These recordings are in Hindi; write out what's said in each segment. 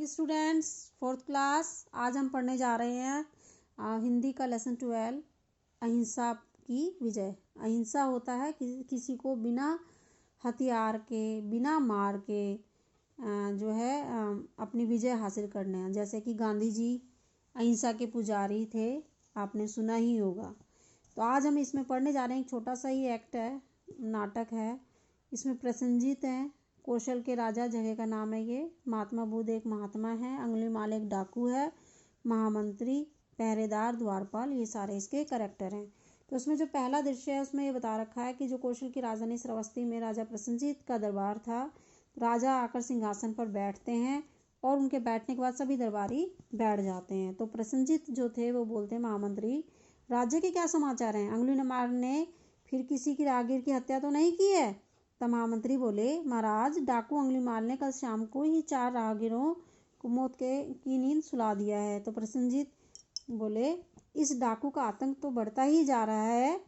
Morning students, fourth class. आज हम पढ़ने जा रहे हैं हिंदी का लेसन 12, अहिंसा की विजय। अहिंसा होता है किसी को बिना हथियार के, बिना मार के जो है अपनी विजय हासिल करने। जैसे कि गांधी जी अहिंसा के पुजारी थे, आपने सुना ही होगा। तो आज हम इसमें पढ़ने जा रहे हैं। एक छोटा सा ही एक्ट है, नाटक है। इसमें प्रसेनजीत हैं, कौशल के राजा जगह का नाम है ये। महात्मा बुद्ध एक महात्मा है, अंगुलीमाल एक डाकू है, महामंत्री, पहरेदार, द्वारपाल, ये सारे इसके कैरेक्टर हैं। तो उसमें जो पहला दृश्य है उसमें ये बता रखा है कि जो कौशल की राजधानी श्रावस्ती में राजा प्रसेनजीत का दरबार था। राजा आकर सिंहासन पर बैठते हैं और उनके बैठने के बाद सभी दरबारी बैठ जाते हैं। तो प्रसेनजीत जो थे वो बोलते हैं, महामंत्री राज्य के क्या समाचार हैं? अंगुलीमाल ने फिर किसी की राहगीर की हत्या तो नहीं की है? तब महामंत्री बोले, महाराज डाकू अंगुलीमाल ने कल शाम को ही 4 राहगीरों को मौत की नींद सुला दिया है। तो प्रसेनजीत बोले, इस डाकू का आतंक तो बढ़ता ही जा रहा है।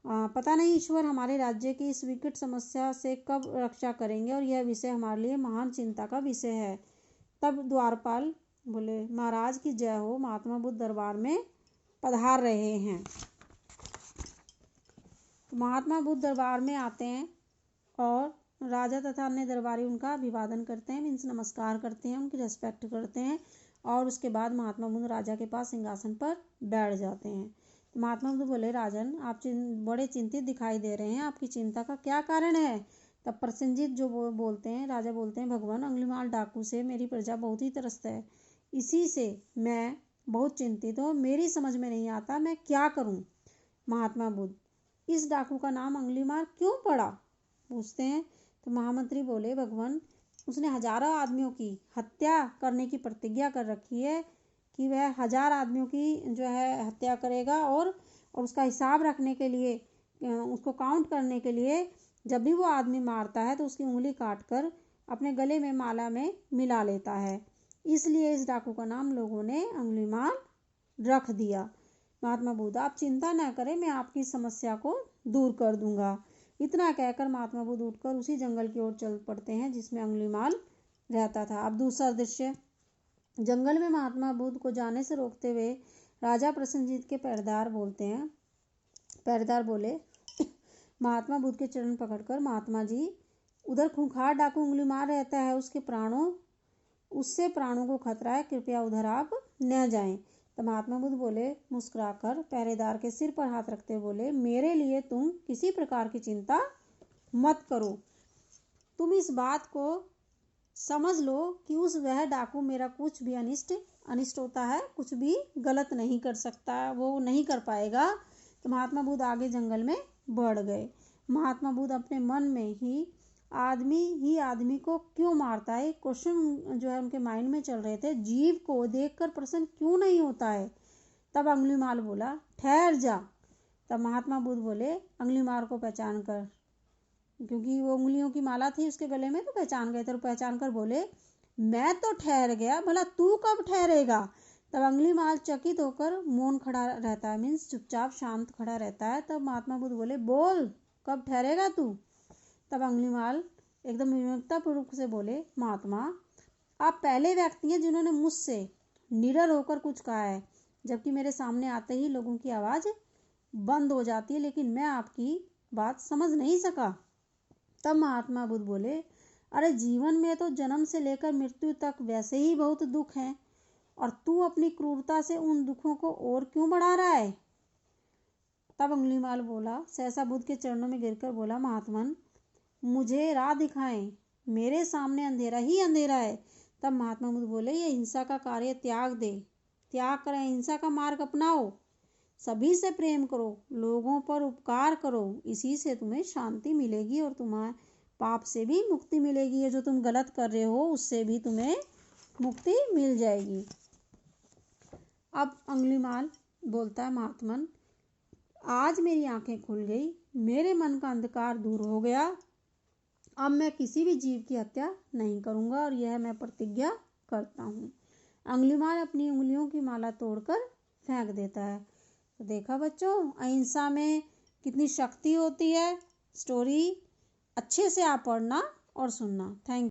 पता नहीं ईश्वर हमारे राज्य की इस विकट समस्या से कब रक्षा करेंगे और यह विषय हमारे लिए महान चिंता का विषय है। तब द्वारपाल बोले, महाराज की जय हो, महात्मा बुद्ध दरबार में पधार रहे हैं। तो महात्मा बुद्ध दरबार में आते हैं और राजा तथा अन्य दरबारी उनका अभिवादन करते हैं, मीन्स नमस्कार करते हैं, उनकी रेस्पेक्ट करते हैं। और उसके बाद महात्मा बुद्ध राजा के पास सिंहासन पर बैठ जाते हैं। तो महात्मा बुद्ध बोले, राजन आप बड़े चिंतित दिखाई दे रहे हैं, आपकी चिंता का क्या कारण है? तब प्रसेनजीत जो बोलते हैं, राजा बोलते हैं, भगवान अंगुलीमाल डाकू से मेरी प्रजा बहुत ही त्रस्त है, इसी से मैं बहुत चिंतित हूँ, मेरी समझ में नहीं आता मैं क्या करूँ। महात्मा बुद्ध, इस डाकू का नाम अंगुलीमाल क्यों पड़ा? पूछते हैं। तो महामंत्री बोले, भगवान उसने हजारों आदमियों की हत्या करने की प्रतिज्ञा कर रखी है कि वह 1000 आदमियों की जो है हत्या करेगा और उसका हिसाब रखने के लिए, उसको काउंट करने के लिए जब भी वो आदमी मारता है तो उसकी उंगली काट कर अपने गले में माला में मिला लेता है, इसलिए इस डाकू का नाम लोगों ने अंगुलीमाल रख दिया। महात्मा बुद्ध आप चिंता न करें, मैं आपकी समस्या को दूर कर दूंगा। इतना कहकर महात्मा बुद्ध उठकर उसी जंगल की ओर चल पड़ते हैं जिसमें अंगुलीमाल रहता था। अब दूसरा दृश्य, जंगल में महात्मा बुद्ध को जाने से रोकते हुए राजा प्रसेनजीत के पहरेदार बोलते हैं, पहरेदार बोले, महात्मा बुद्ध के चरण पकड़कर, महात्मा जी उधर खूंखार डाकू अंगुलीमाल रहता है, उससे प्राणों को खतरा है, कृपया उधर आप न जाएं। तो महात्मा बुद्ध बोले मुस्कुराकर, पहरेदार के सिर पर हाथ रखते बोले, मेरे लिए तुम किसी प्रकार की चिंता मत करो, तुम इस बात को समझ लो कि वह डाकू मेरा कुछ भी अनिष्ट होता है, कुछ भी गलत नहीं कर सकता, वो नहीं कर पाएगा। तो महात्मा बुद्ध आगे जंगल में बढ़ गए। महात्मा बुद्ध अपने मन में ही आदमी को क्यों मारता है, क्वेश्चन जो है उनके माइंड में चल रहे थे। जीव को देखकर प्रसन्न क्यों नहीं होता है? तब अंगुलीमाल बोला, ठहर जा। तब महात्मा बुद्ध बोले, अंगुलीमाल को पहचान कर, क्योंकि वो उंगलियों की माला थी उसके गले में, तो पहचान गए थे। तो पहचान कर बोले, मैं तो ठहर गया, भला तू कब ठहरेगा? तब अंगुलीमाल चकित होकर मौन खड़ा रहता है, मीन्स चुपचाप शांत खड़ा रहता है। तब महात्मा बुद्ध बोले, बोल कब ठहरेगा तू? तब अंगुलीमाल एकदम विनम्रतापूर्वक से बोले, महात्मा आप पहले व्यक्ति हैं जिन्होंने मुझसे निडर होकर कुछ कहा है, जबकि मेरे सामने आते ही लोगों की आवाज़ बंद हो जाती है, लेकिन मैं आपकी बात समझ नहीं सका। तब महात्मा बुद्ध बोले, अरे जीवन में तो जन्म से लेकर मृत्यु तक वैसे ही बहुत दुख हैं, और तू अपनी क्रूरता से उन दुखों को और क्यों बढ़ा रहा है? तब अंगुलीमाल बोला, सहसा बुद्ध के चरणों में गिरकर बोला, महात्मन मुझे राह दिखाएं, मेरे सामने अंधेरा ही अंधेरा है। तब महात्मा बुद्ध बोले, ये हिंसा का कार्य त्याग कर हिंसा का मार्ग अपनाओ, सभी से प्रेम करो, लोगों पर उपकार करो, इसी से तुम्हें शांति मिलेगी और तुम्हारे पाप से भी मुक्ति मिलेगी। ये जो तुम गलत कर रहे हो उससे भी तुम्हें मुक्ति मिल जाएगी। अब अंगुलीमाल बोलता है, महात्मन आज मेरी आंखें खुल गई, मेरे मन का अंधकार दूर हो गया, अब मैं किसी भी जीव की हत्या नहीं करूंगा और यह मैं प्रतिज्ञा करता हूँ। अंगुलीमाल अपनी उंगलियों की माला तोड़कर फेंक देता है। तो देखा बच्चों, अहिंसा में कितनी शक्ति होती है। स्टोरी अच्छे से आप पढ़ना और सुनना। Thank you.